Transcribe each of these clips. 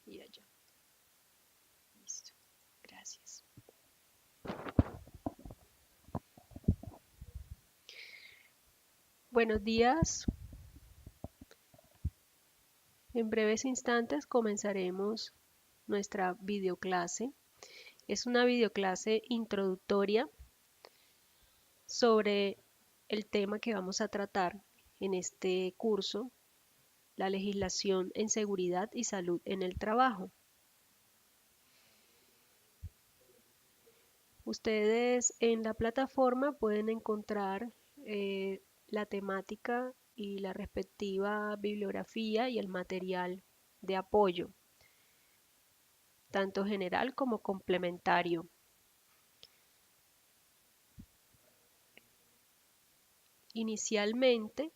y allá. Listo. Gracias. Buenos días. En breves instantes comenzaremos nuestra videoclase. Es una videoclase introductoria sobre el tema que vamos a tratar en este curso, la legislación en seguridad y salud en el trabajo. Ustedes en la plataforma pueden encontrar la temática y la respectiva bibliografía y el material de apoyo, tanto general como complementario. Inicialmente,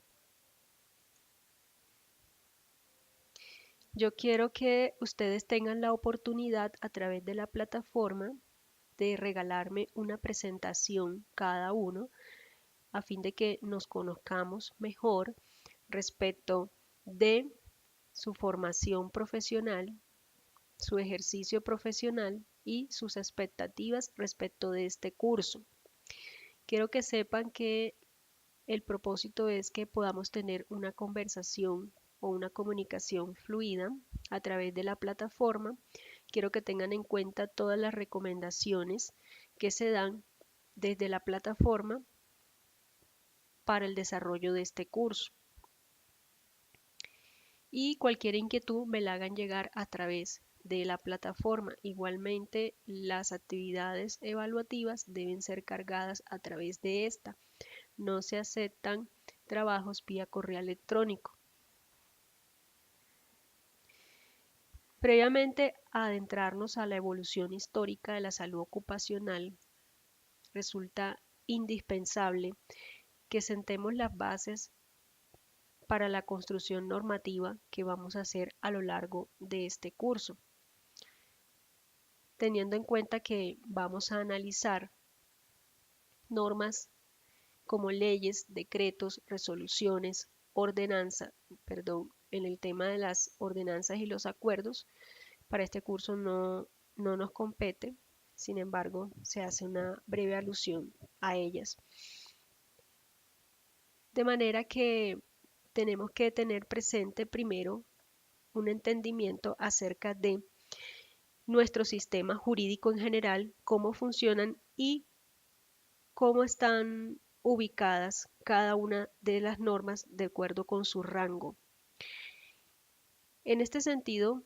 yo quiero que ustedes tengan la oportunidad a través de la plataforma de regalarme una presentación cada uno a fin de que nos conozcamos mejor respecto de su formación profesional, su ejercicio profesional y sus expectativas respecto de este curso. Quiero que sepan que el propósito es que podamos tener una conversación o una comunicación fluida a través de la plataforma. Quiero que tengan en cuenta todas las recomendaciones que se dan desde la plataforma para el desarrollo de este curso. Y cualquier inquietud me la hagan llegar a través de la plataforma. Igualmente, las actividades evaluativas deben ser cargadas a través de esta. No se aceptan trabajos vía correo electrónico. Previamente a adentrarnos a la evolución histórica de la salud ocupacional, resulta indispensable que sentemos las bases para la construcción normativa que vamos a hacer a lo largo de este curso, teniendo en cuenta que vamos a analizar normas como leyes, decretos, resoluciones, en el tema de las ordenanzas y los acuerdos. Para este curso no nos compete, sin embargo, se hace una breve alusión a ellas. De manera que tenemos que tener presente primero un entendimiento acerca de nuestro sistema jurídico en general, cómo funcionan y cómo están ubicadas cada una de las normas de acuerdo con su rango. En este sentido,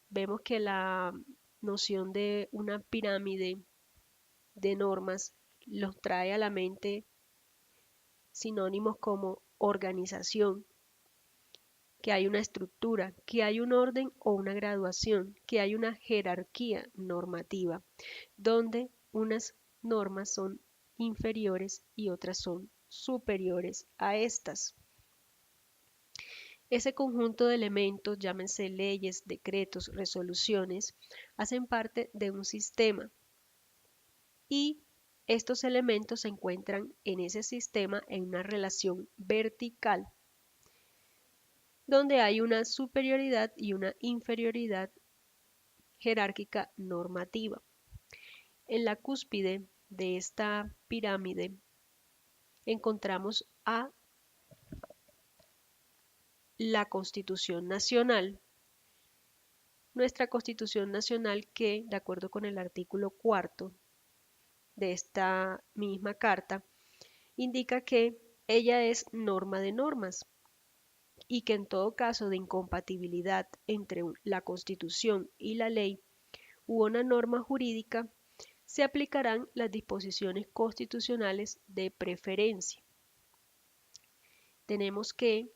vemos que la noción de una pirámide de normas los trae a la mente sinónimos como organización, que hay una estructura, que hay un orden o una graduación, que hay una jerarquía normativa, donde unas normas son inferiores y otras son superiores a estas. Ese conjunto de elementos, llámense leyes, decretos, resoluciones, hacen parte de un sistema y estos elementos se encuentran en ese sistema en una relación vertical, donde hay una superioridad y una inferioridad jerárquica normativa. En la cúspide de esta pirámide encontramos a la Constitución Nacional, nuestra Constitución Nacional que, de acuerdo con el artículo 4 de esta misma carta, indica que ella es norma de normas y que en todo caso de incompatibilidad entre la Constitución y la ley u una norma jurídica, se aplicarán las disposiciones constitucionales de preferencia. Tenemos que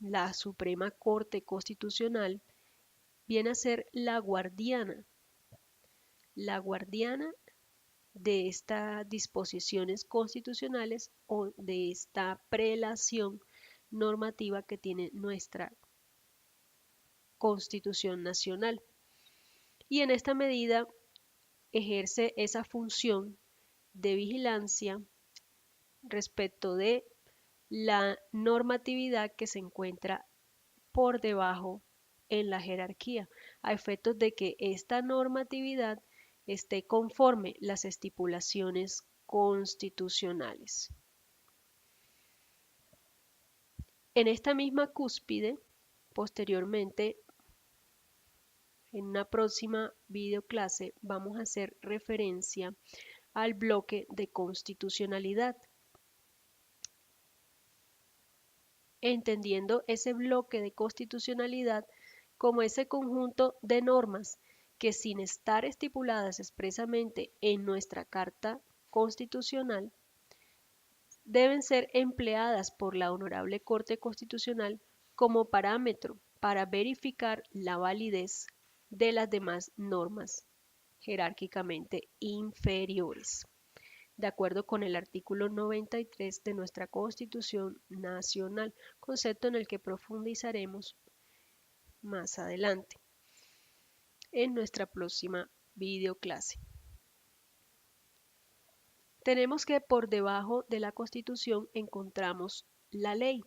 la Suprema Corte Constitucional viene a ser la guardiana de estas disposiciones constitucionales o de esta prelación normativa que tiene nuestra Constitución Nacional. Y en esta medida ejerce esa función de vigilancia respecto de la normatividad que se encuentra por debajo en la jerarquía, a efectos de que esta normatividad esté conforme las estipulaciones constitucionales. En esta misma cúspide, posteriormente, en una próxima videoclase, vamos a hacer referencia al bloque de constitucionalidad, entendiendo ese bloque de constitucionalidad como ese conjunto de normas que, sin estar estipuladas expresamente en nuestra Carta Constitucional, deben ser empleadas por la Honorable Corte Constitucional como parámetro para verificar la validez de las demás normas jerárquicamente inferiores, de acuerdo con el artículo 93 de nuestra Constitución Nacional, concepto en el que profundizaremos más adelante en nuestra próxima videoclase. Tenemos que por debajo de la Constitución encontramos la ley.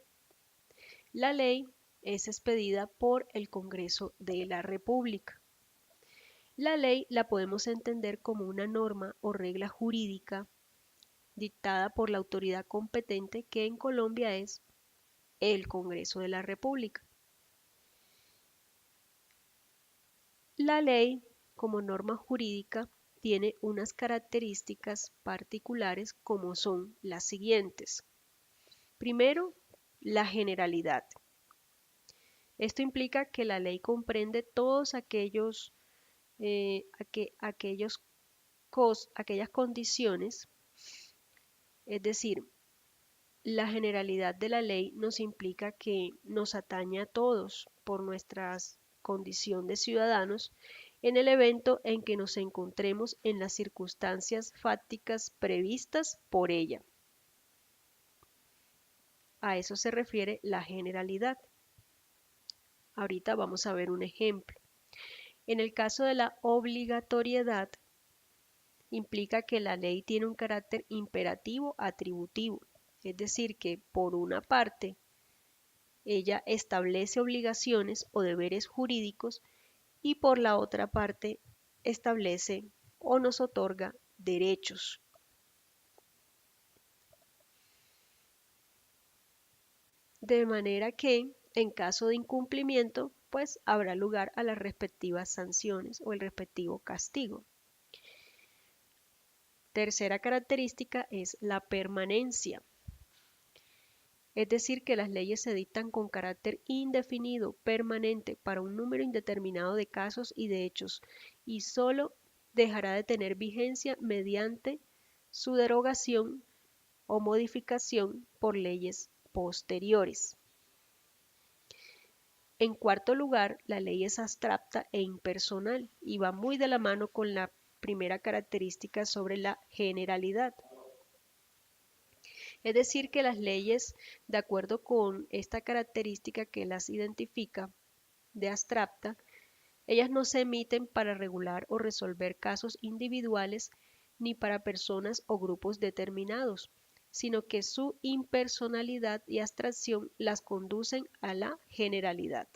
La ley es expedida por el Congreso de la República. La ley la podemos entender como una norma o regla jurídica dictada por la autoridad competente, que en Colombia es el Congreso de la República. La ley, como norma jurídica, tiene unas características particulares como son las siguientes. Primero, la generalidad. Esto implica que la ley comprende todos aquellas condiciones, es decir, la generalidad de la ley nos implica que nos atañe a todos por nuestra condición de ciudadanos en el evento en que nos encontremos en las circunstancias fácticas previstas por ella. A eso se refiere la generalidad. Ahorita vamos a ver un ejemplo. En el caso de la obligatoriedad, implica que la ley tiene un carácter imperativo atributivo, es decir, que por una parte ella establece obligaciones o deberes jurídicos y por la otra parte establece o nos otorga derechos. De manera que en caso de incumplimiento, pues habrá lugar a las respectivas sanciones o el respectivo castigo. Tercera característica es la permanencia. Es decir, que las leyes se dictan con carácter indefinido, permanente, para un número indeterminado de casos y de hechos, y solo dejará de tener vigencia mediante su derogación o modificación por leyes posteriores. En cuarto lugar, la ley es abstracta e impersonal y va muy de la mano con la primera característica sobre la generalidad. Es decir, que las leyes, de acuerdo con esta característica que las identifica de abstracta, ellas no se emiten para regular o resolver casos individuales ni para personas o grupos determinados, sino que su impersonalidad y abstracción las conducen a la generalidad.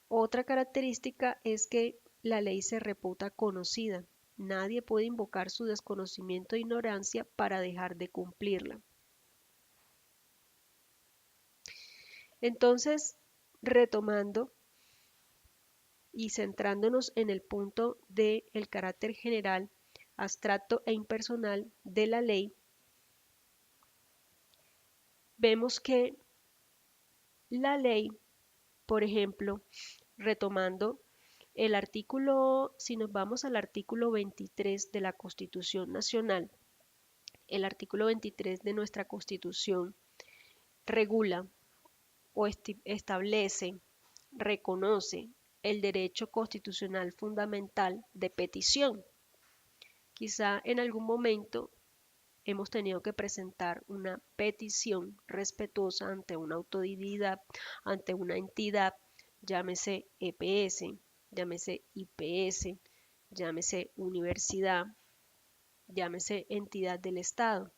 Otra característica es que la ley se reputa conocida. Nadie puede invocar su desconocimiento e ignorancia para dejar de cumplirla. Entonces, retomando y centrándonos en el punto del carácter general, abstracto e impersonal de la ley, vemos que la ley, por ejemplo, retomando el artículo, si nos vamos al artículo 23 de la Constitución Nacional, el artículo 23 de nuestra Constitución regula o establece, reconoce el derecho constitucional fundamental de petición. Quizá en algún momento hemos tenido que presentar una petición respetuosa ante una autoridad, ante una entidad, llámese EPS, llámese IPS, llámese universidad, llámese entidad del Estado.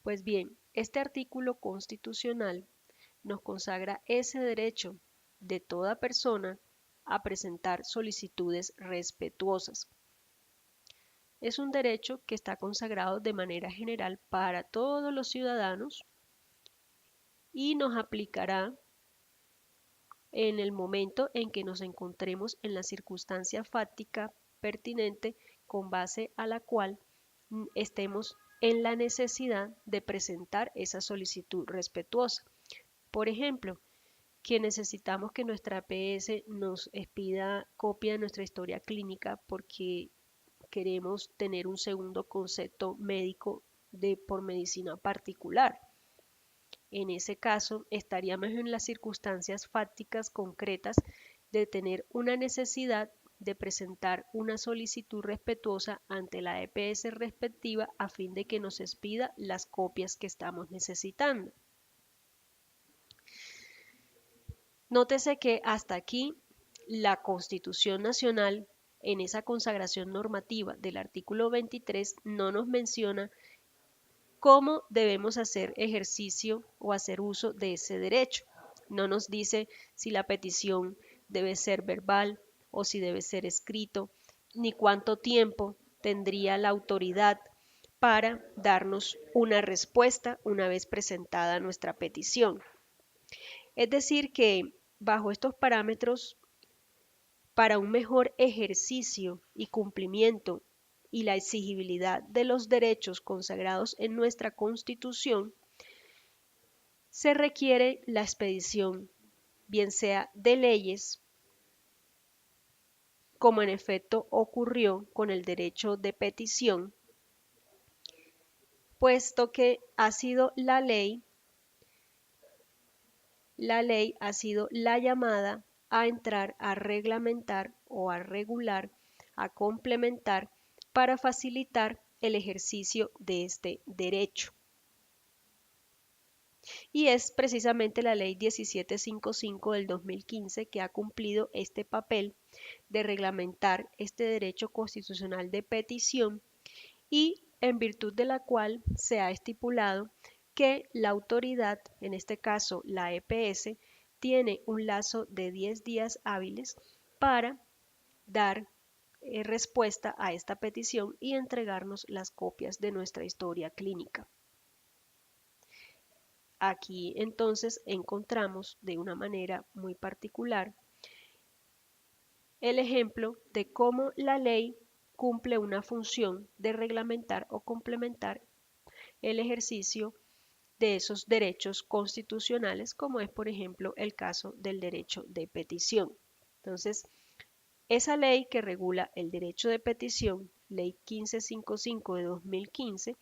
Pues bien, este artículo constitucional nos consagra ese derecho de toda persona a presentar solicitudes respetuosas. Es un derecho que está consagrado de manera general para todos los ciudadanos y nos aplicará en el momento en que nos encontremos en la circunstancia fáctica pertinente con base a la cual estemos en la necesidad de presentar esa solicitud respetuosa. Por ejemplo, que necesitamos que nuestra APS nos expida copia de nuestra historia clínica porque queremos tener un segundo concepto médico por medicina particular. En ese caso, estaríamos en las circunstancias fácticas concretas de tener una necesidad de presentar una solicitud respetuosa ante la EPS respectiva a fin de que nos expida las copias que estamos necesitando. Nótese que hasta aquí la Constitución Nacional, en esa consagración normativa del artículo 23, no nos menciona cómo debemos hacer ejercicio o hacer uso de ese derecho. No nos dice si la petición debe ser verbal o si debe ser escrito, ni cuánto tiempo tendría la autoridad para darnos una respuesta una vez presentada nuestra petición. Es decir, que bajo estos parámetros, para un mejor ejercicio y cumplimiento y la exigibilidad de los derechos consagrados en nuestra Constitución, se requiere la expedición, bien sea de leyes, como en efecto ocurrió con el derecho de petición, puesto que ha sido la ley ha sido la llamada a entrar a reglamentar o a regular, a complementar para facilitar el ejercicio de este derecho. Y es precisamente la ley 1755 del 2015 que ha cumplido este papel de reglamentar este derecho constitucional de petición y en virtud de la cual se ha estipulado que la autoridad, en este caso la EPS, tiene un lazo de 10 días hábiles para dar respuesta a esta petición y entregarnos las copias de nuestra historia clínica. Aquí entonces encontramos de una manera muy particular el ejemplo de cómo la ley cumple una función de reglamentar o complementar el ejercicio de esos derechos constitucionales, como es, por ejemplo, el caso del derecho de petición. Entonces, esa ley que regula el derecho de petición, Ley 1555 de 2015,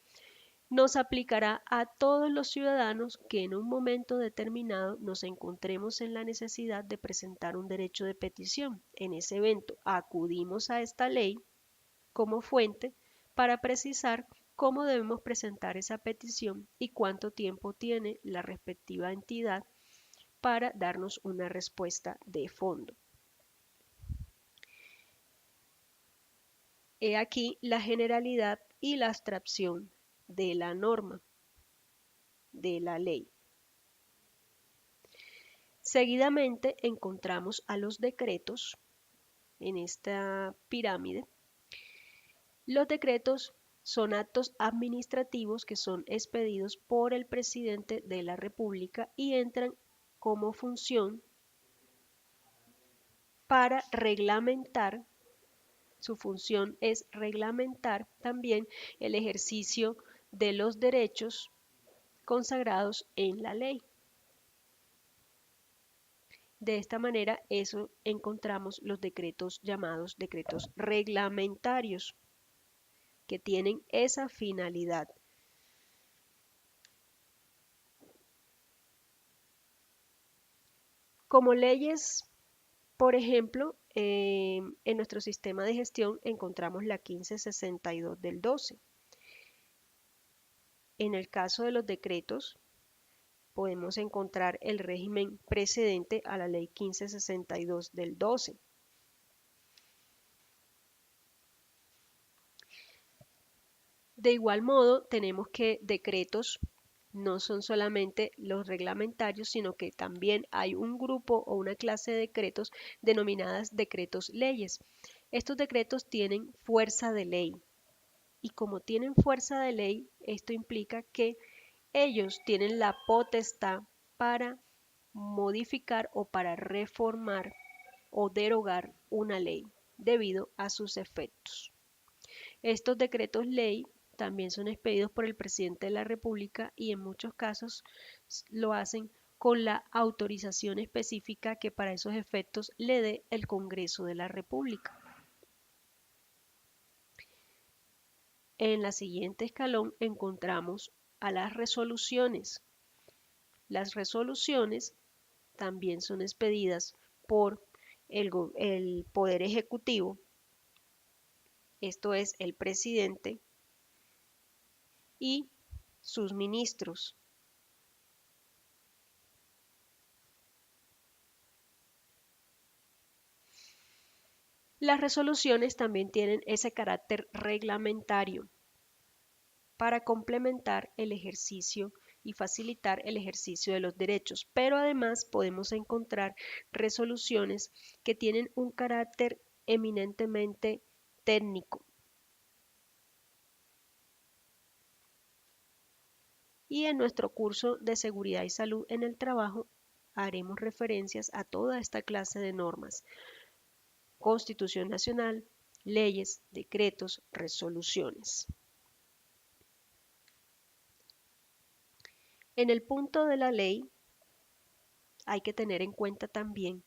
nos aplicará a todos los ciudadanos que en un momento determinado nos encontremos en la necesidad de presentar un derecho de petición. En ese evento acudimos a esta ley como fuente para precisar cómo debemos presentar esa petición y cuánto tiempo tiene la respectiva entidad para darnos una respuesta de fondo. He aquí la generalidad y la abstracción de la norma, de la ley. Seguidamente encontramos a los decretos en esta pirámide. Los decretos son actos administrativos que son expedidos por el presidente de la República y entran como función para reglamentar, su función es reglamentar también el ejercicio de los derechos consagrados en la ley. De esta manera, eso encontramos los decretos llamados decretos reglamentarios, que tienen esa finalidad. Como leyes, por ejemplo, en nuestro sistema de gestión encontramos la 1562 del 12. En el caso de los decretos, podemos encontrar el régimen precedente a la ley 1562 del 12. De igual modo, tenemos que decretos No son solamente los reglamentarios, sino que también hay un grupo o una clase de decretos denominadas decretos leyes. Estos decretos tienen fuerza de ley y como tienen fuerza de ley, esto implica que ellos tienen la potestad para modificar o para reformar o derogar una ley debido a sus efectos. Estos decretos ley también son expedidos por el presidente de la República y en muchos casos lo hacen con la autorización específica que para esos efectos le dé el Congreso de la República. En la siguiente escalón encontramos a las resoluciones. Las resoluciones también son expedidas por el Poder Ejecutivo, esto es el presidente y sus ministros. Las resoluciones también tienen ese carácter reglamentario para complementar el ejercicio y facilitar el ejercicio de los derechos, pero además podemos encontrar resoluciones que tienen un carácter eminentemente técnico. Y en nuestro curso de seguridad y salud en el trabajo haremos referencias a toda esta clase de normas. Constitución Nacional, leyes, decretos, resoluciones. En el punto de la ley hay que tener en cuenta también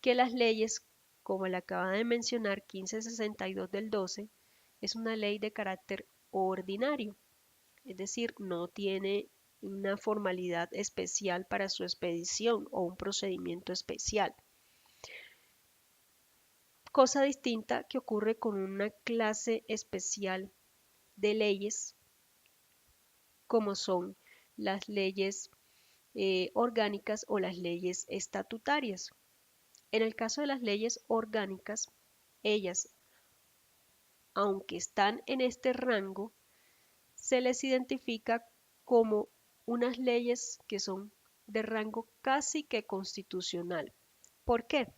que las leyes, como la acaba de mencionar 1562 del 12, es una ley de carácter ordinario, es decir, no tiene una formalidad especial para su expedición o un procedimiento especial. Cosa distinta que ocurre con una clase especial de leyes, como son las leyes orgánicas o las leyes estatutarias. En el caso de las leyes orgánicas, ellas, aunque están en este rango, se les identifica como unas leyes que son de rango casi que constitucional. ¿Por qué?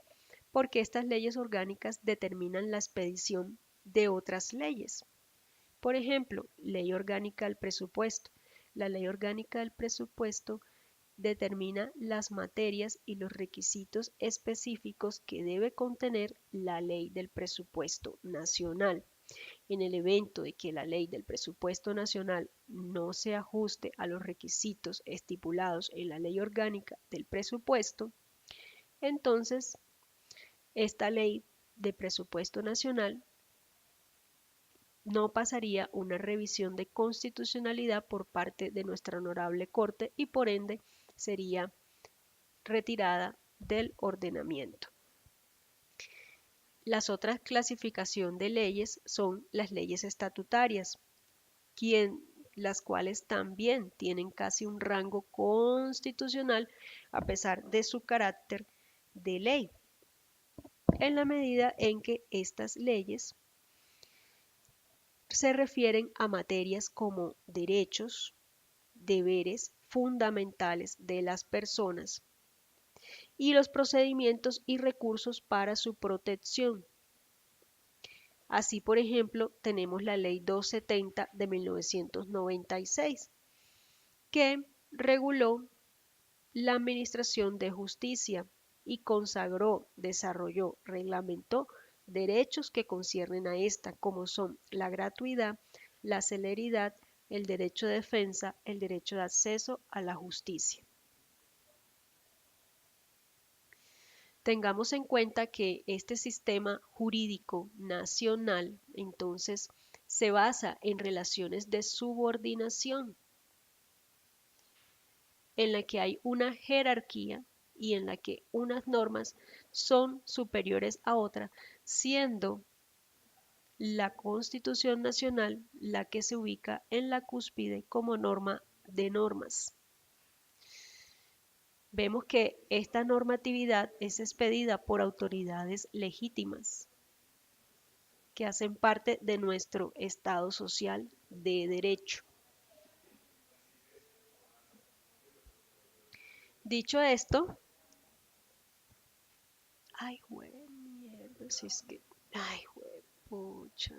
Porque estas leyes orgánicas determinan la expedición de otras leyes. Por ejemplo, Ley Orgánica del Presupuesto. La Ley Orgánica del Presupuesto determina las materias y los requisitos específicos que debe contener la Ley del Presupuesto Nacional. En el evento de que la Ley del Presupuesto Nacional no se ajuste a los requisitos estipulados en la Ley Orgánica del Presupuesto, entonces esta Ley de Presupuesto Nacional no pasaría una revisión de constitucionalidad por parte de nuestra honorable Corte y por ende sería retirada del ordenamiento. Las otras clasificación de leyes son las leyes estatutarias, las cuales también tienen casi un rango constitucional a pesar de su carácter de ley, en la medida en que estas leyes se refieren a materias como derechos, deberes fundamentales de las personas y los procedimientos y recursos para su protección. Así, por ejemplo, tenemos la Ley 270 de 1996, que reguló la administración de justicia y consagró, desarrolló, reglamentó derechos que conciernen a esta, como son la gratuidad, la celeridad, el derecho de defensa, el derecho de acceso a la justicia. Tengamos en cuenta que este sistema jurídico nacional entonces se basa en relaciones de subordinación, en la que hay una jerarquía y en la que unas normas son superiores a otras, siendo la Constitución Nacional la que se ubica en la cúspide como norma de normas. Vemos que esta normatividad es expedida por autoridades legítimas que hacen parte de nuestro Estado social de derecho. Dicho esto, ay, mierda, si es que, ay, pucha,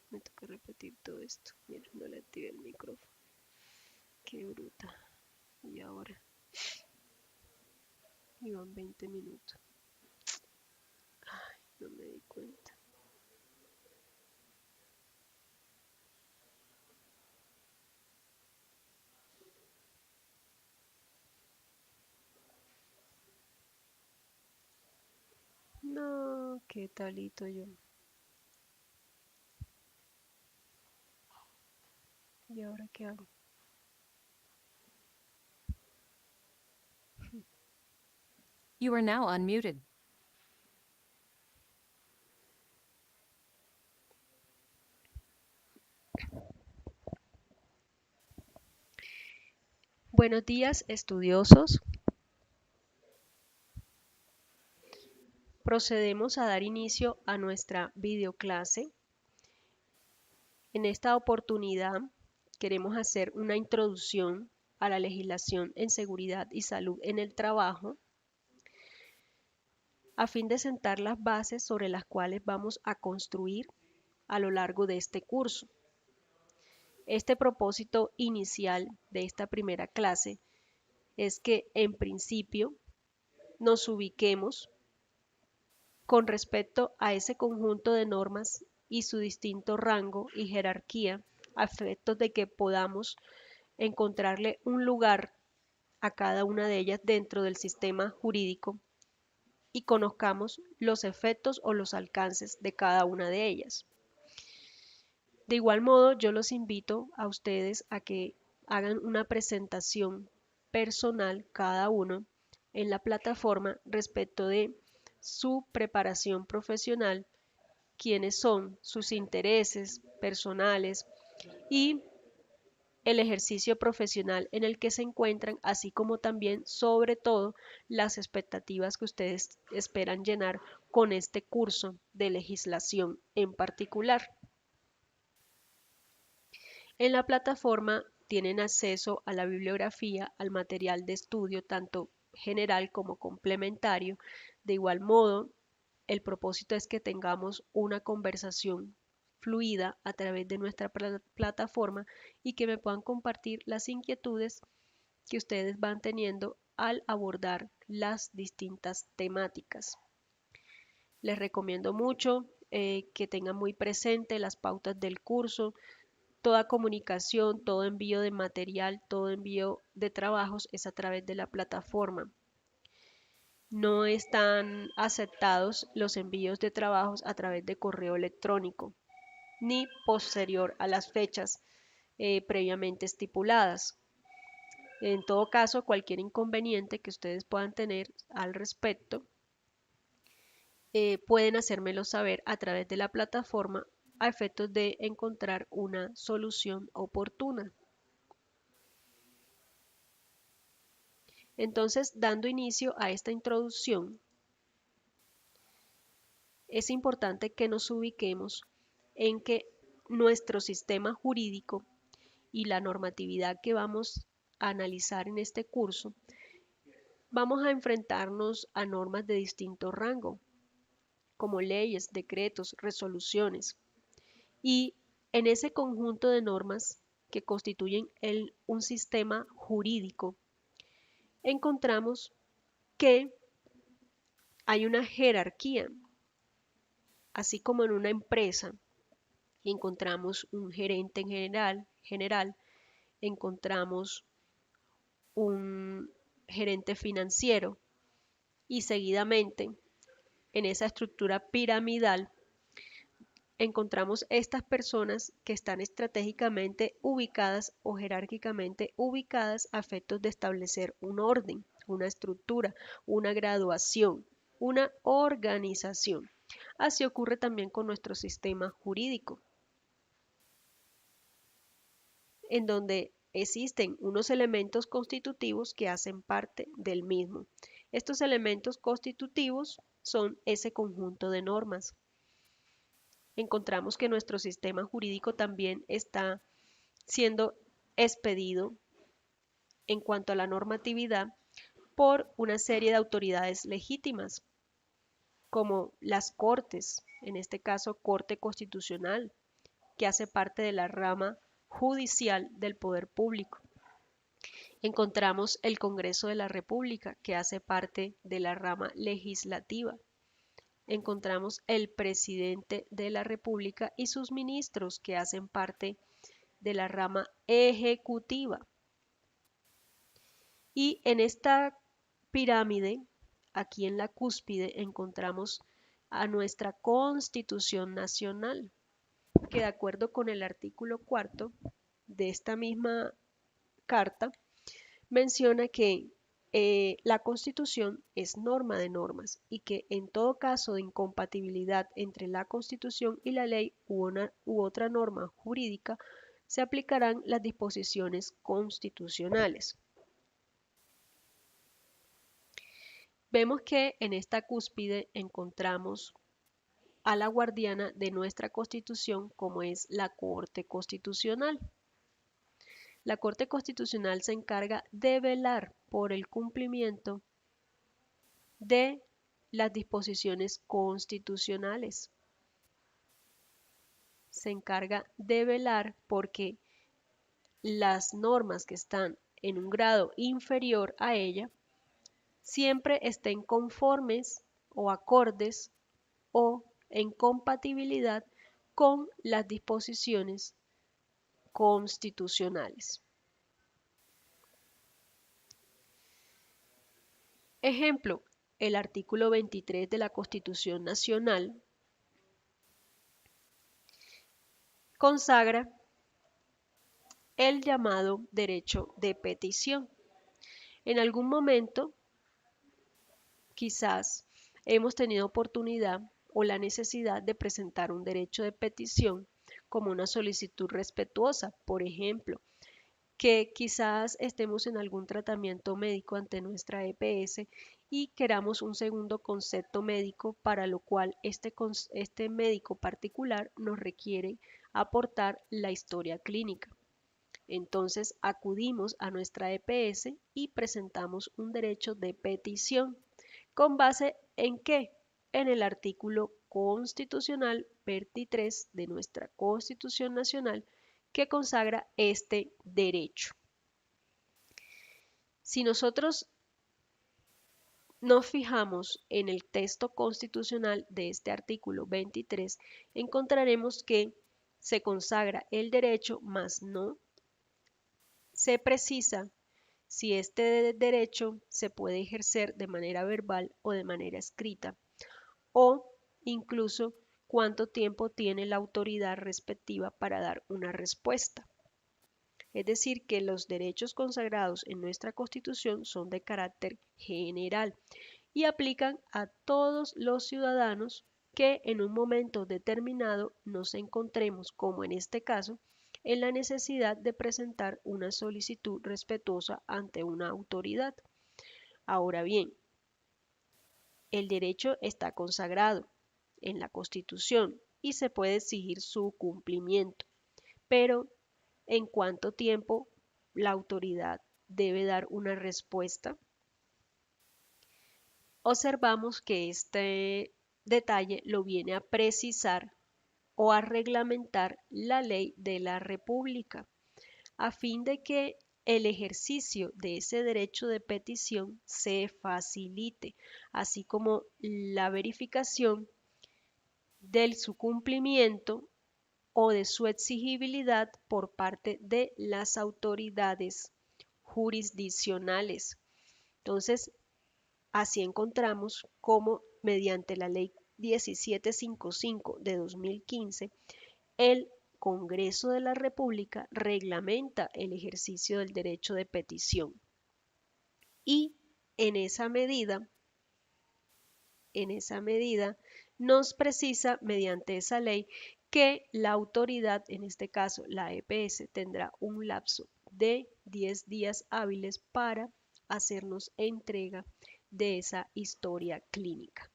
me toca repetir todo esto. Mira, no le activé el micrófono. Qué bruta. Y ahora, iban 20 minutos. No me di cuenta. No, qué talito yo. ¿Y ahora qué hago? You are now unmuted. Buenos días, estudiosos. Procedemos a dar inicio a nuestra videoclase. En esta oportunidad queremos hacer una introducción a la legislación en seguridad y salud en el trabajo a fin de sentar las bases sobre las cuales vamos a construir a lo largo de este curso. Este propósito inicial de esta primera clase es que en principio nos ubiquemos con respecto a ese conjunto de normas y su distinto rango y jerarquía, a efectos de que podamos encontrarle un lugar a cada una de ellas dentro del sistema jurídico y conozcamos los efectos o los alcances de cada una de ellas. De igual modo, yo los invito a ustedes a que hagan una presentación personal cada uno en la plataforma respecto de su preparación profesional, quiénes son, sus intereses personales y el ejercicio profesional en el que se encuentran, así como también, sobre todo, las expectativas que ustedes esperan llenar con este curso de legislación en particular. En la plataforma tienen acceso a la bibliografía, al material de estudio, tanto general como complementario. De igual modo, el propósito es que tengamos una conversación fluida a través de nuestra plataforma y que me puedan compartir las inquietudes que ustedes van teniendo al abordar las distintas temáticas. Les recomiendo mucho que tengan muy presente las pautas del curso. Toda comunicación, todo envío de material, todo envío de trabajos es a través de la plataforma. No están aceptados los envíos de trabajos a través de correo electrónico, ni posterior a las fechas previamente estipuladas. En todo caso, cualquier inconveniente que ustedes puedan tener al respecto, pueden hacérmelo saber a través de la plataforma a efectos de encontrar una solución oportuna. Entonces, dando inicio a esta introducción, es importante que nos ubiquemos en que nuestro sistema jurídico y la normatividad que vamos a analizar en este curso, vamos a enfrentarnos a normas de distinto rango, como leyes, decretos, resoluciones. Y en ese conjunto de normas que constituyen un sistema jurídico, encontramos que hay una jerarquía, así como en una empresa encontramos un gerente en general, encontramos un gerente financiero y seguidamente en esa estructura piramidal encontramos estas personas que están estratégicamente ubicadas o jerárquicamente ubicadas a efectos de establecer un orden, una estructura, una graduación, una organización. Así ocurre también con nuestro sistema jurídico, en donde existen unos elementos constitutivos que hacen parte del mismo. Estos elementos constitutivos son ese conjunto de normas. Encontramos que nuestro sistema jurídico también está siendo expedido en cuanto a la normatividad por una serie de autoridades legítimas, como las Cortes, en este caso Corte Constitucional, que hace parte de la rama judicial del poder público. Encontramos el Congreso de la República, que hace parte de la rama legislativa. Encontramos el presidente de la República y sus ministros, que hacen parte de la rama ejecutiva. Y en esta pirámide, aquí en la cúspide, encontramos a nuestra Constitución Nacional, que de acuerdo con el artículo cuarto de esta misma carta, menciona que la Constitución es norma de normas y que en todo caso de incompatibilidad entre la Constitución y la ley u otra norma jurídica, se aplicarán las disposiciones constitucionales. Vemos que en esta cúspide encontramos a la guardiana de nuestra Constitución, como es la Corte Constitucional. La Corte Constitucional se encarga de velar por el cumplimiento de las disposiciones constitucionales. Se encarga de velar porque las normas que están en un grado inferior a ella siempre estén conformes o acordes o en compatibilidad con las disposiciones constitucionales. Ejemplo, el artículo 23 de la Constitución Nacional consagra el llamado derecho de petición. En algún momento, quizás hemos tenido oportunidad o la necesidad de presentar un derecho de petición como una solicitud respetuosa, por ejemplo, que quizás estemos en algún tratamiento médico ante nuestra EPS y queramos un segundo concepto médico, para lo cual este médico particular nos requiere aportar la historia clínica. Entonces acudimos a nuestra EPS y presentamos un derecho de petición. ¿Con base en qué? En el artículo constitucional 23 de nuestra Constitución Nacional, que consagra este derecho. Si nosotros nos fijamos en el texto constitucional de este artículo 23, encontraremos que se consagra el derecho, mas no se precisa si este derecho se puede ejercer de manera verbal o de manera escrita, o incluso cuánto tiempo tiene la autoridad respectiva para dar una respuesta. Es decir, que los derechos consagrados en nuestra Constitución son de carácter general y aplican a todos los ciudadanos que en un momento determinado nos encontremos, como en este caso, en la necesidad de presentar una solicitud respetuosa ante una autoridad. Ahora bien, el derecho está consagrado en la Constitución y se puede exigir su cumplimiento, pero ¿en cuánto tiempo la autoridad debe dar una respuesta? Observamos que este detalle lo viene a precisar o a reglamentar la ley de la República, a fin de que el ejercicio de ese derecho de petición se facilite, así como la verificación de su cumplimiento o de su exigibilidad por parte de las autoridades jurisdiccionales. Entonces, así encontramos cómo mediante la ley 1755 de 2015, el Congreso de la República reglamenta el ejercicio del derecho de petición. Y en esa medida, nos precisa mediante esa ley que la autoridad, en este caso la EPS, tendrá un lapso de 10 días hábiles para hacernos entrega de esa historia clínica.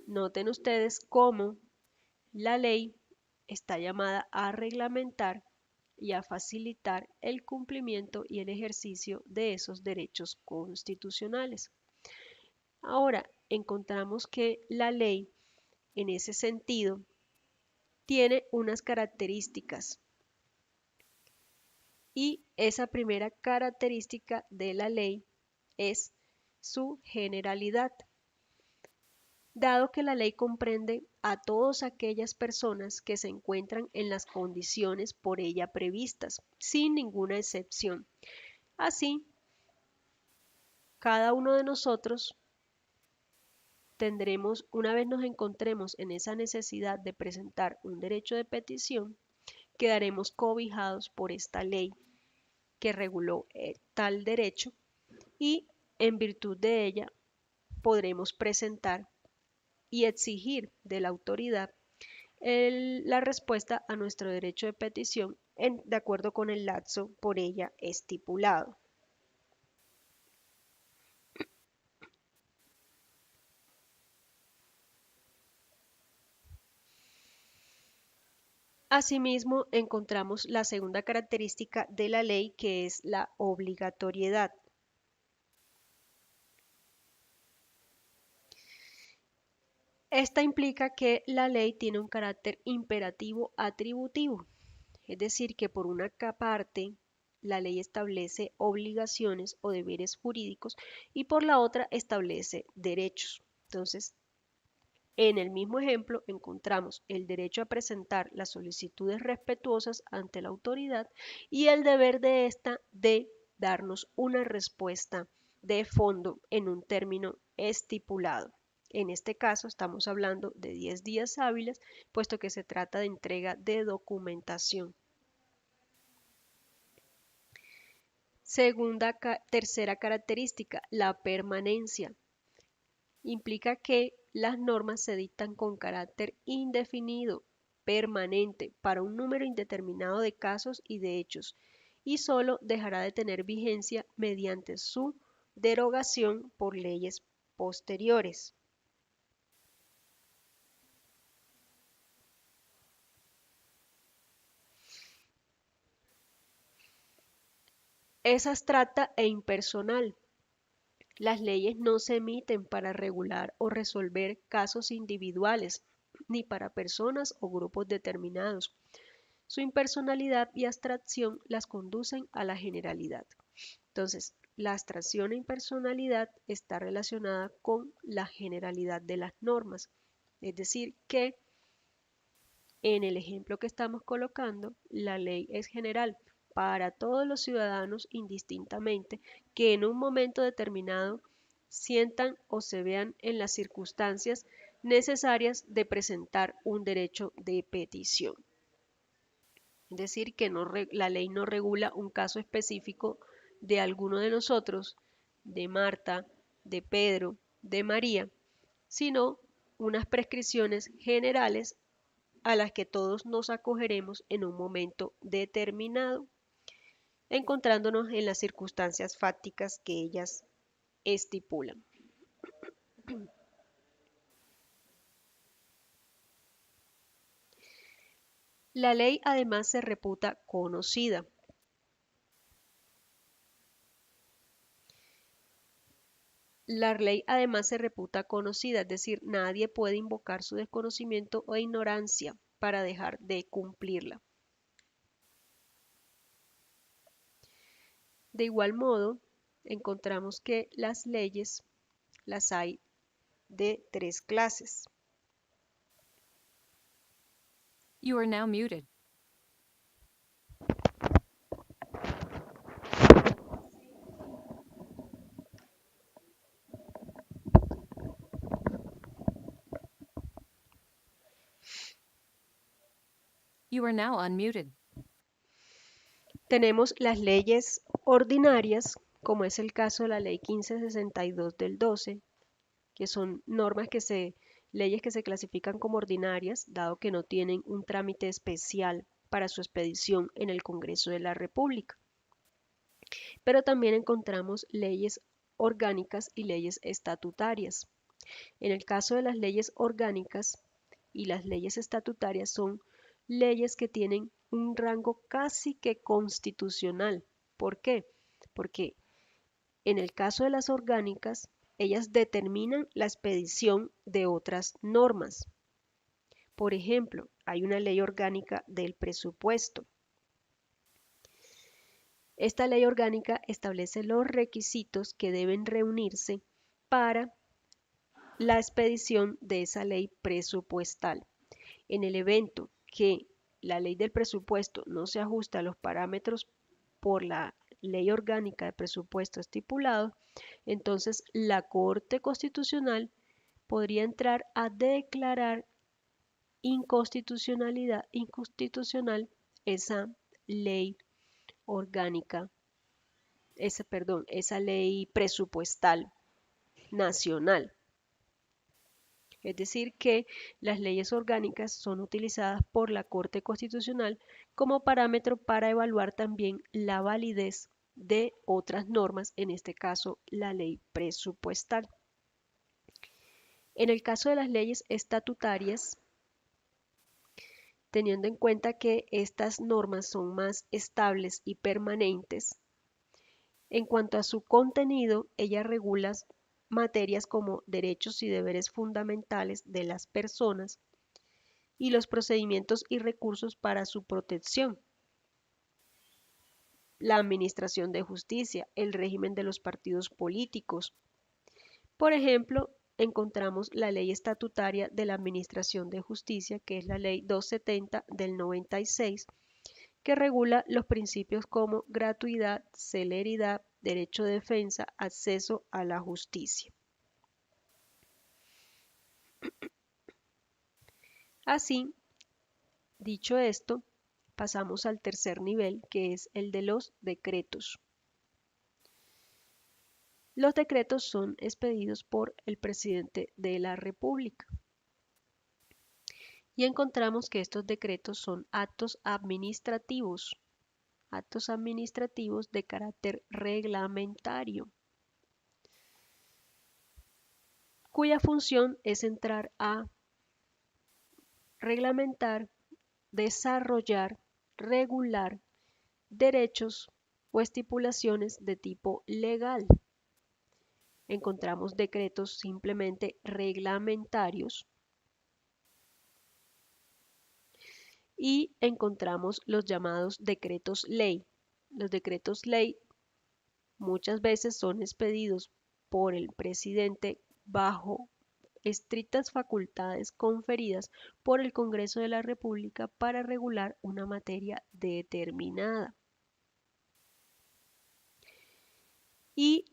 Noten ustedes cómo la ley está llamada a reglamentar y a facilitar el cumplimiento y el ejercicio de esos derechos constitucionales. Ahora, encontramos que la ley, en ese sentido, tiene unas características y esa primera característica de la ley es su generalidad. Dado que la ley comprende a todas aquellas personas que se encuentran en las condiciones por ella previstas, sin ninguna excepción. Así, cada uno de nosotros tendremos, una vez nos encontremos en esa necesidad de presentar un derecho de petición, quedaremos cobijados por esta ley que reguló tal derecho y en virtud de ella podremos presentar y exigir de la autoridad la respuesta a nuestro derecho de petición de acuerdo con el lapso por ella estipulado. Asimismo, encontramos la segunda característica de la ley, que es la obligatoriedad. Esta implica que la ley tiene un carácter imperativo atributivo, es decir, que por una parte la ley establece obligaciones o deberes jurídicos y por la otra establece derechos. Entonces, en el mismo ejemplo encontramos el derecho a presentar las solicitudes respetuosas ante la autoridad y el deber de ésta de darnos una respuesta de fondo en un término estipulado. En este caso estamos hablando de 10 días hábiles, puesto que se trata de entrega de documentación. Tercera característica, la permanencia. Implica que las normas se dictan con carácter indefinido, permanente, para un número indeterminado de casos y de hechos, y solo dejará de tener vigencia mediante su derogación por leyes posteriores. Es abstracta e impersonal. Las leyes no se emiten para regular o resolver casos individuales, ni para personas o grupos determinados. Su impersonalidad y abstracción las conducen a la generalidad. Entonces, la abstracción e impersonalidad está relacionada con la generalidad de las normas. Es decir, que en el ejemplo que estamos colocando, la ley es general para todos los ciudadanos indistintamente que en un momento determinado sientan o se vean en las circunstancias necesarias de presentar un derecho de petición. Es decir, que la ley no regula un caso específico de alguno de nosotros, de Marta, de Pedro, de María, sino unas prescripciones generales a las que todos nos acogeremos en un momento determinado, encontrándonos en las circunstancias fácticas que ellas estipulan. La ley además se reputa conocida. La ley además se reputa conocida, es decir, nadie puede invocar su desconocimiento o ignorancia para dejar de cumplirla. De igual modo, encontramos que las leyes las hay de tres clases. You are now muted. You are now unmuted. Tenemos las leyes ordinarias, como es el caso de la ley 1562 del 12, que son leyes que se clasifican como ordinarias, dado que no tienen un trámite especial para su expedición en el Congreso de la República. Pero también encontramos leyes orgánicas y leyes estatutarias. En el caso de las leyes orgánicas y las leyes estatutarias son leyes que tienen un rango casi que constitucional. ¿Por qué? Porque en el caso de las orgánicas, ellas determinan la expedición de otras normas. Por ejemplo, hay una ley orgánica del presupuesto. Esta ley orgánica establece los requisitos que deben reunirse para la expedición de esa ley presupuestal. En el evento que la ley del presupuesto no se ajusta a los parámetros por la ley orgánica de presupuesto estipulado, entonces la Corte Constitucional podría entrar a declarar inconstitucional esa ley orgánica, esa ley presupuestal nacional. Es decir, que las leyes orgánicas son utilizadas por la Corte Constitucional como parámetro para evaluar también la validez de otras normas, en este caso la ley presupuestal. En el caso de las leyes estatutarias, teniendo en cuenta que estas normas son más estables y permanentes, en cuanto a su contenido, ella regula materias como derechos y deberes fundamentales de las personas y los procedimientos y recursos para su protección, la administración de justicia, el régimen de los partidos políticos. Por ejemplo, encontramos la ley estatutaria de la Administración de Justicia, que es la ley 270 del 96, que regula los principios como gratuidad, celeridad, derecho de defensa, acceso a la justicia. Así, dicho esto, pasamos al tercer nivel, que es el de los decretos. Los decretos son expedidos por el presidente de la República. Y encontramos que estos decretos son actos administrativos de carácter reglamentario, cuya función es entrar a reglamentar, desarrollar, regular derechos o estipulaciones de tipo legal. Encontramos decretos simplemente reglamentarios y encontramos los llamados decretos ley. Los decretos ley muchas veces son expedidos por el presidente bajo estrictas facultades conferidas por el Congreso de la República para regular una materia determinada. Y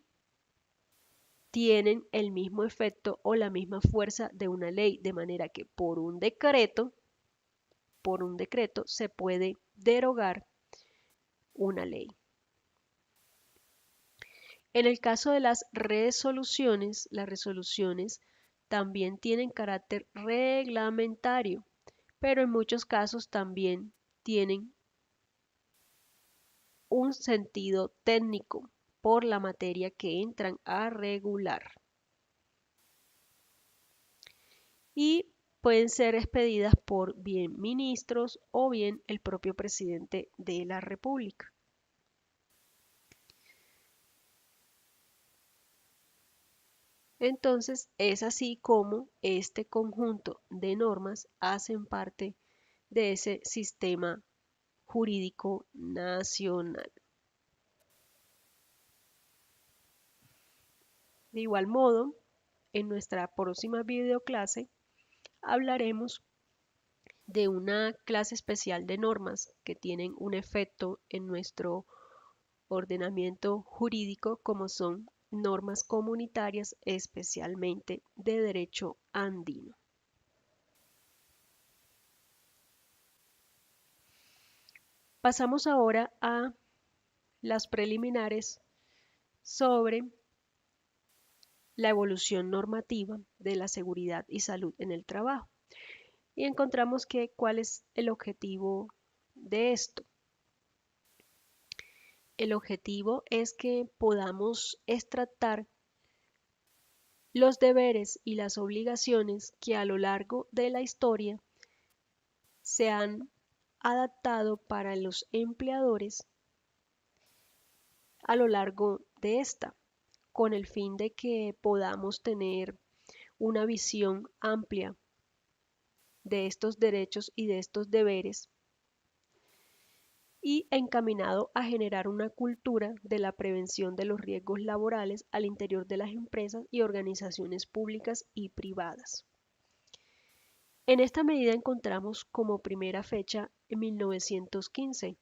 tienen el mismo efecto o la misma fuerza de una ley, de manera que por un decreto se puede derogar una ley. En el caso de las resoluciones también tienen carácter reglamentario, pero en muchos casos también tienen un sentido técnico por la materia que entran a regular. Y pueden ser expedidas por bien ministros o bien el propio presidente de la República. Entonces, es así como este conjunto de normas hacen parte de ese sistema jurídico nacional. De igual modo, en nuestra próxima videoclase hablaremos de una clase especial de normas que tienen un efecto en nuestro ordenamiento jurídico, como son normas comunitarias, especialmente de derecho andino. Pasamos ahora a las preliminares sobre la evolución normativa de la seguridad y salud en el trabajo. Y encontramos que cuál es el objetivo de esto. El objetivo es que podamos extractar los deberes y las obligaciones que a lo largo de la historia se han adaptado para los empleadores a lo largo de esta, con el fin de que podamos tener una visión amplia de estos derechos y de estos deberes y encaminado a generar una cultura de la prevención de los riesgos laborales al interior de las empresas y organizaciones públicas y privadas. En esta medida encontramos como primera fecha en 1915,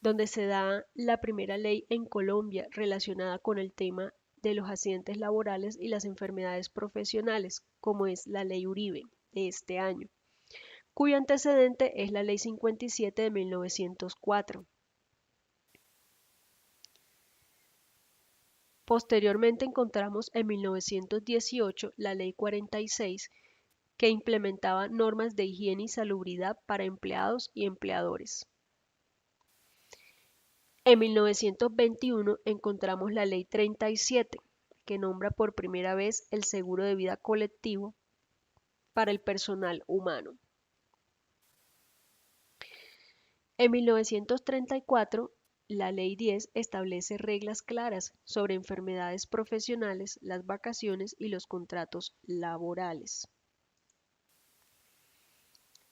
donde se da la primera ley en Colombia relacionada con el tema de los accidentes laborales y las enfermedades profesionales, como es la Ley Uribe de este año, cuyo antecedente es la Ley 57 de 1904. Posteriormente encontramos en 1918 la Ley 46, que implementaba normas de higiene y salubridad para empleados y empleadores. En 1921 encontramos la Ley 37, que nombra por primera vez el seguro de vida colectivo para el personal humano. En 1934, la Ley 10 establece reglas claras sobre enfermedades profesionales, las vacaciones y los contratos laborales.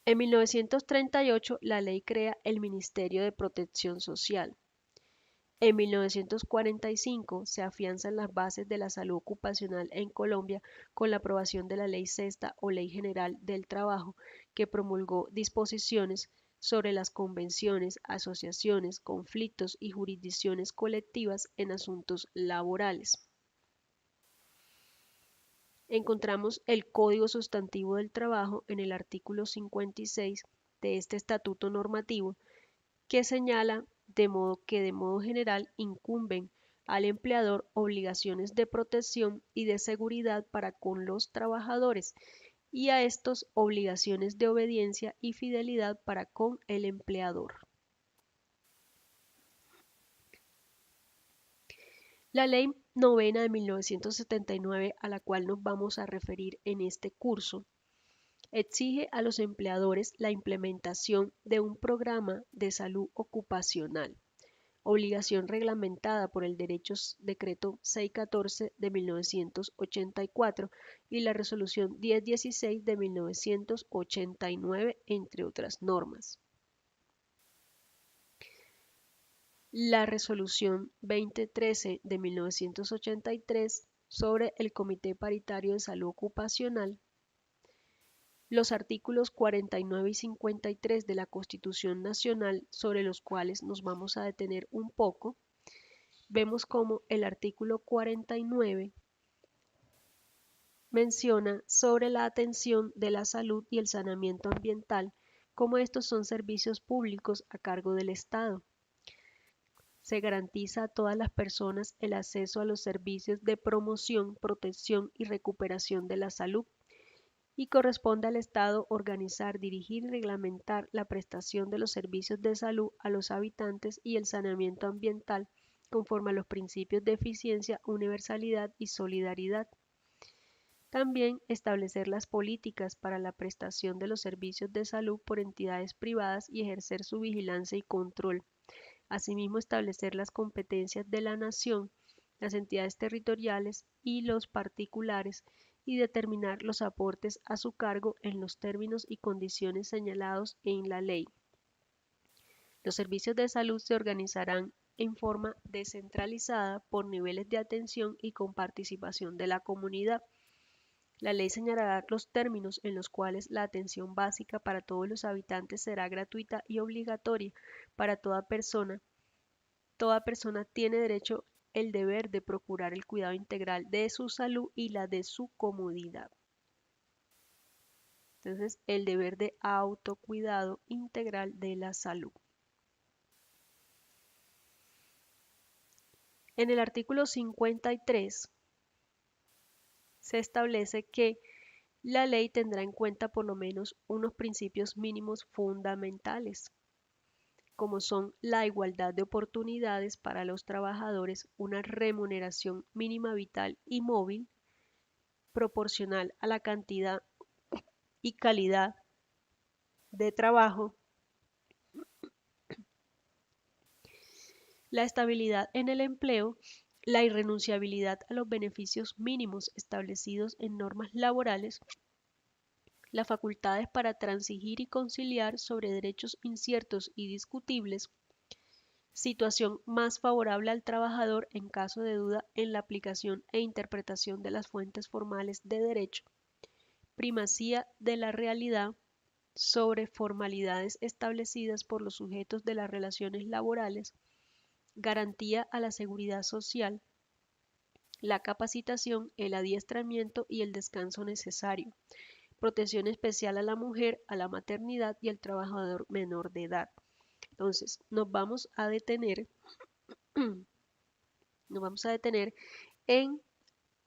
En 1938, la ley crea el Ministerio de Protección Social. En 1945 se afianzan las bases de la salud ocupacional en Colombia con la aprobación de la Ley Sexta o Ley General del Trabajo, que promulgó disposiciones sobre las convenciones, asociaciones, conflictos y jurisdicciones colectivas en asuntos laborales. Encontramos el Código Sustantivo del Trabajo en el artículo 56 de este estatuto normativo, que señala de modo general incumben al empleador obligaciones de protección y de seguridad para con los trabajadores y a estos obligaciones de obediencia y fidelidad para con el empleador. La Ley Novena de 1979, a la cual nos vamos a referir en este curso, exige a los empleadores la implementación de un programa de salud ocupacional, obligación reglamentada por el Decreto 614 de 1984 y la Resolución 1016 de 1989, entre otras normas. La Resolución 2013 de 1983 sobre el Comité Paritario de Salud Ocupacional, los artículos 49 y 53 de la Constitución Nacional, sobre los cuales nos vamos a detener un poco, vemos como el artículo 49 menciona sobre la atención de la salud y el saneamiento ambiental, como estos son servicios públicos a cargo del Estado. Se garantiza a todas las personas el acceso a los servicios de promoción, protección y recuperación de la salud, y corresponde al Estado organizar, dirigir y reglamentar la prestación de los servicios de salud a los habitantes y el saneamiento ambiental conforme a los principios de eficiencia, universalidad y solidaridad. También establecer las políticas para la prestación de los servicios de salud por entidades privadas y ejercer su vigilancia y control. Asimismo, establecer las competencias de la nación, las entidades territoriales y los particulares y determinar los aportes a su cargo en los términos y condiciones señalados en la ley. Los servicios de salud se organizarán en forma descentralizada por niveles de atención y con participación de la comunidad. La ley señalará los términos en los cuales la atención básica para todos los habitantes será gratuita y obligatoria para toda persona. Toda persona tiene derecho el deber de procurar el cuidado integral de su salud y la de su comodidad. Entonces, el deber de autocuidado integral de la salud. En el artículo 53 se establece que la ley tendrá en cuenta por lo menos unos principios mínimos fundamentales, como son la igualdad de oportunidades para los trabajadores, una remuneración mínima vital y móvil proporcional a la cantidad y calidad de trabajo, la estabilidad en el empleo, la irrenunciabilidad a los beneficios mínimos establecidos en normas laborales, las facultades para transigir y conciliar sobre derechos inciertos y discutibles, situación más favorable al trabajador en caso de duda en la aplicación e interpretación de las fuentes formales de derecho, primacía de la realidad sobre formalidades establecidas por los sujetos de las relaciones laborales, garantía a la seguridad social, la capacitación, el adiestramiento y el descanso necesario, protección especial a la mujer, a la maternidad y al trabajador menor de edad. Entonces, nos vamos a detener en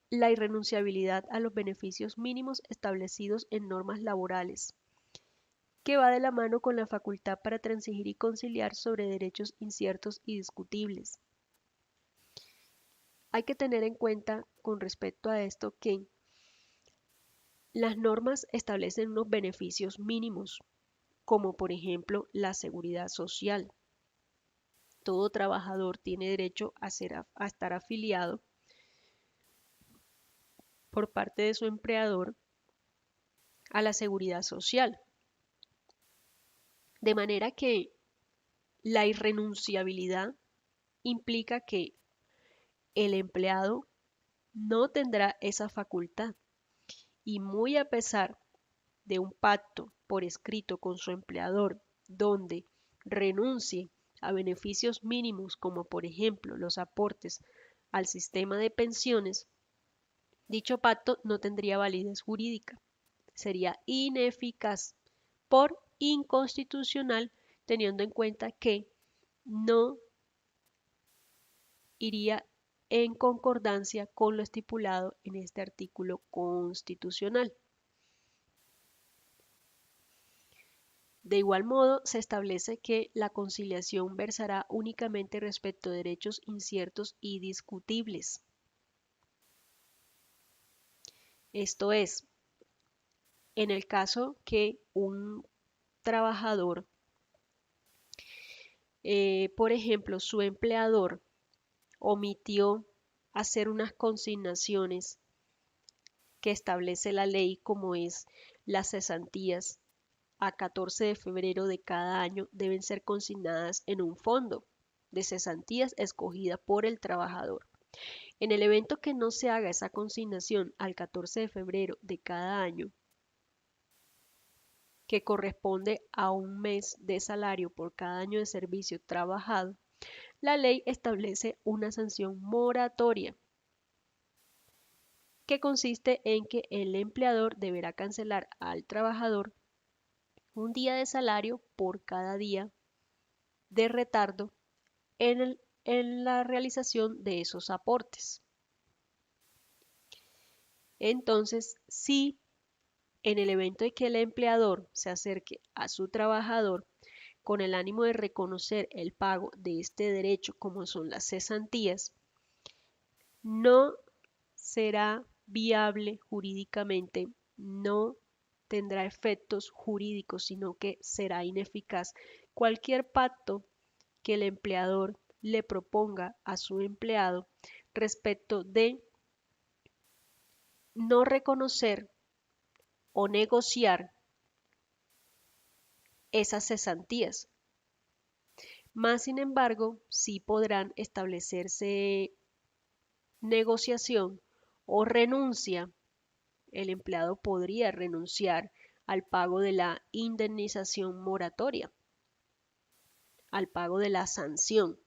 la irrenunciabilidad a los beneficios mínimos establecidos en normas laborales, que va de la mano con la facultad para transigir y conciliar sobre derechos inciertos y discutibles. Hay que tener en cuenta con respecto a esto que las normas establecen unos beneficios mínimos, como por ejemplo la seguridad social. Todo trabajador tiene derecho a estar afiliado por parte de su empleador a la seguridad social. De manera que la irrenunciabilidad implica que el empleado no tendrá esa facultad y muy a pesar de un pacto por escrito con su empleador donde renuncie a beneficios mínimos como por ejemplo los aportes al sistema de pensiones, dicho pacto no tendría validez jurídica, sería ineficaz por inconstitucional teniendo en cuenta que no iría en concordancia con lo estipulado en este artículo constitucional. De igual modo, se establece que la conciliación versará únicamente respecto de derechos inciertos y discutibles. Esto es, en el caso que un trabajador, por ejemplo, su empleador omitió hacer unas consignaciones que establece la ley como es las cesantías a 14 de febrero de cada año deben ser consignadas en un fondo de cesantías escogida por el trabajador. En el evento que no se haga esa consignación al 14 de febrero de cada año, que corresponde a un mes de salario por cada año de servicio trabajado, la ley establece una sanción moratoria que consiste en que el empleador deberá cancelar al trabajador un día de salario por cada día de retardo en la realización de esos aportes. Entonces, si en el evento de que el empleador se acerque a su trabajador con el ánimo de reconocer el pago de este derecho como son las cesantías, no será viable jurídicamente, no tendrá efectos jurídicos, sino que será ineficaz cualquier pacto que el empleador le proponga a su empleado respecto de no reconocer o negociar esas cesantías. Más sin embargo, sí podrán establecerse negociación o renuncia. El empleado podría renunciar al pago de la indemnización moratoria, al pago de la sanción,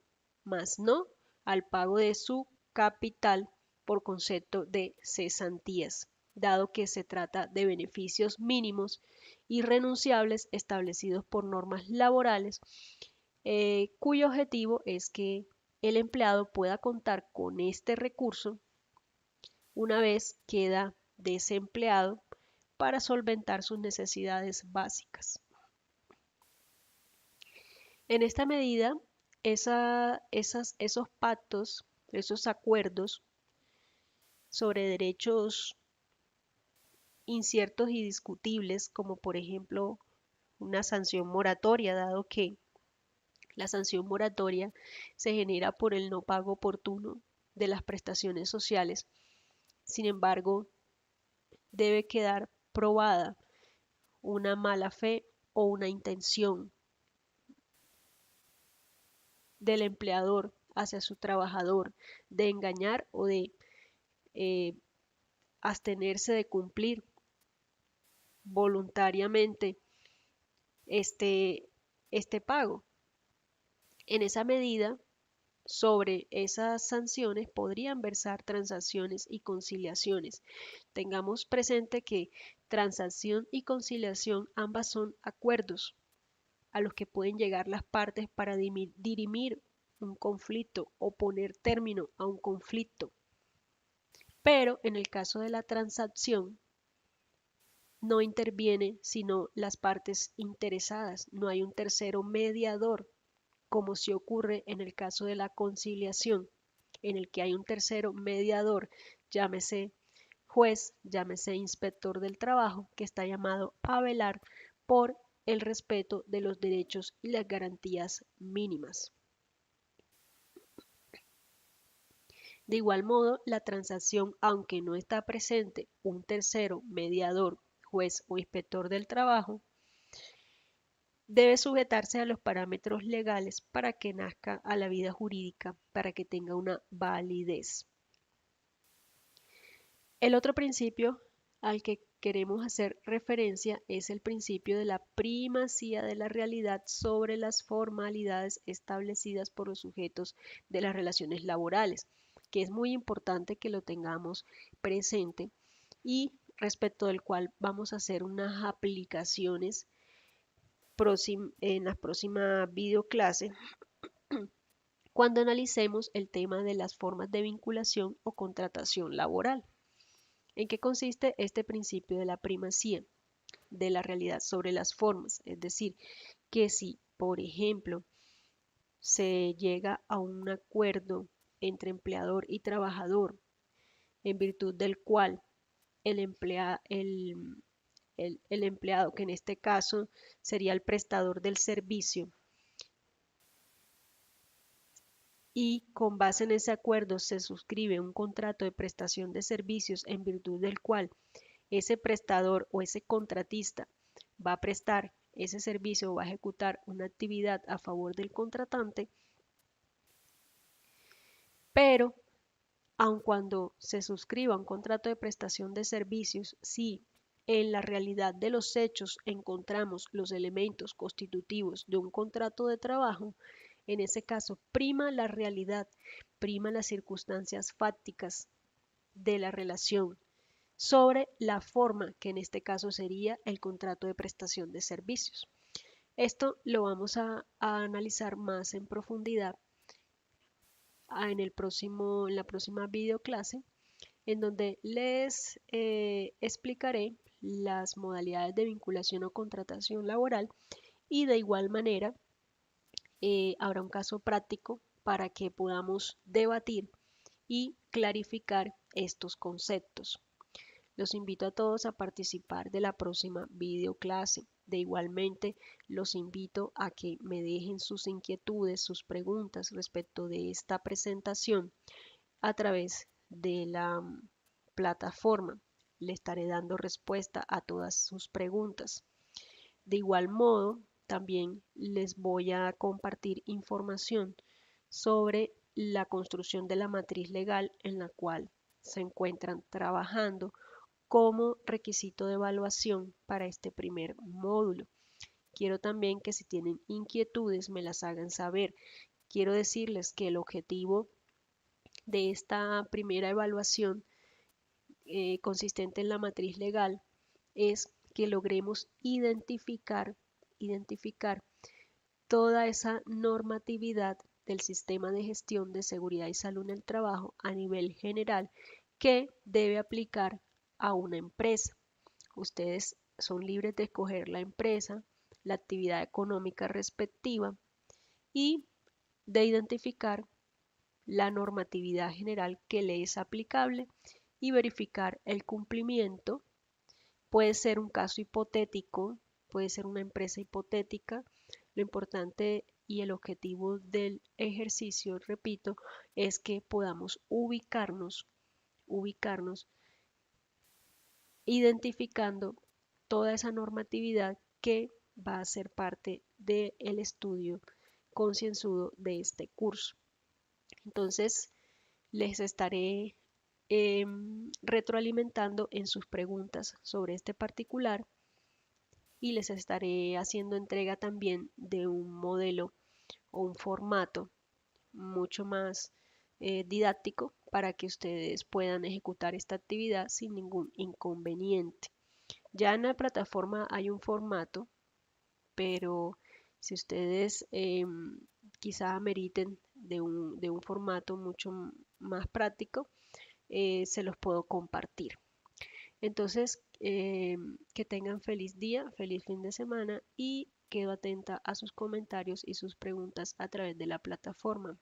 más no al pago de su capital por concepto de cesantías, dado que se trata de beneficios mínimos irrenunciables establecidos por normas laborales, cuyo objetivo es que el empleado pueda contar con este recurso una vez queda desempleado para solventar sus necesidades básicas. En esta medida, esos pactos, esos acuerdos sobre derechos inciertos y discutibles, como por ejemplo una sanción moratoria, dado que la sanción moratoria se genera por el no pago oportuno de las prestaciones sociales. Sin embargo, debe quedar probada una mala fe o una intención del empleador hacia su trabajador de engañar o de eh, abstenerse de cumplir voluntariamente este, este pago. En esa medida, sobre esas sanciones podrían versar transacciones y conciliaciones. Tengamos presente que transacción y conciliación ambas son acuerdos a los que pueden llegar las partes para dirimir un conflicto o poner término a un conflicto. Pero en el caso de la transacción no interviene sino las partes interesadas, no hay un tercero mediador, como si ocurre en el caso de la conciliación, en el que hay un tercero mediador, llámese juez, llámese inspector del trabajo, que está llamado a velar por el respeto de los derechos y las garantías mínimas. De igual modo, la transacción, aunque no está presente un tercero mediador, juez o inspector del trabajo, debe sujetarse a los parámetros legales para que nazca a la vida jurídica, para que tenga una validez. El otro principio al que queremos hacer referencia es el principio de la primacía de la realidad sobre las formalidades establecidas por los sujetos de las relaciones laborales, que es muy importante que lo tengamos presente y respecto del cual vamos a hacer unas aplicaciones en la próxima videoclase cuando analicemos el tema de las formas de vinculación o contratación laboral. ¿En qué consiste este principio de la primacía de la realidad sobre las formas? Es decir, que si, por ejemplo, se llega a un acuerdo entre empleador y trabajador, en virtud del cual el empleado, que en este caso sería el prestador del servicio, y con base en ese acuerdo se suscribe un contrato de prestación de servicios en virtud del cual ese prestador o ese contratista va a prestar ese servicio o va a ejecutar una actividad a favor del contratante, pero aun cuando se suscriba un contrato de prestación de servicios, si en la realidad de los hechos encontramos los elementos constitutivos de un contrato de trabajo, en ese caso prima la realidad, prima las circunstancias fácticas de la relación sobre la forma que en este caso sería el contrato de prestación de servicios. Esto lo vamos a analizar más en profundidad en la próxima videoclase, en donde les explicaré las modalidades de vinculación o contratación laboral y de igual manera habrá un caso práctico para que podamos debatir y clarificar estos conceptos. Los invito a todos a participar de la próxima videoclase. De igualmente, los invito a que me dejen sus inquietudes, sus preguntas respecto de esta presentación a través de la plataforma. Le estaré dando respuesta a todas sus preguntas. De igual modo, también les voy a compartir información sobre la construcción de la matriz legal en la cual se encuentran trabajando como requisito de evaluación para este primer módulo. Quiero también que si tienen inquietudes me las hagan saber. Quiero decirles que el objetivo de esta primera evaluación consistente en la matriz legal es que logremos identificar toda esa normatividad del sistema de gestión de seguridad y salud en el trabajo a nivel general que debe aplicar a una empresa. Ustedes son libres de escoger la empresa, la actividad económica respectiva y de identificar la normatividad general que le es aplicable y verificar el cumplimiento. Puede ser un caso hipotético puede ser una empresa hipotética. Lo importante y el objetivo del ejercicio, repito, es que podamos ubicarnos identificando toda esa normatividad que va a ser parte del estudio concienzudo de este curso. Entonces, les estaré retroalimentando en sus preguntas sobre este particular y les estaré haciendo entrega también de un modelo o un formato mucho más didáctico para que ustedes puedan ejecutar esta actividad sin ningún inconveniente. Ya en la plataforma hay un formato, pero si ustedes quizá ameriten de un formato mucho más práctico, se los puedo compartir. Entonces, que tengan feliz día, feliz fin de semana y quedo atenta a sus comentarios y sus preguntas a través de la plataforma.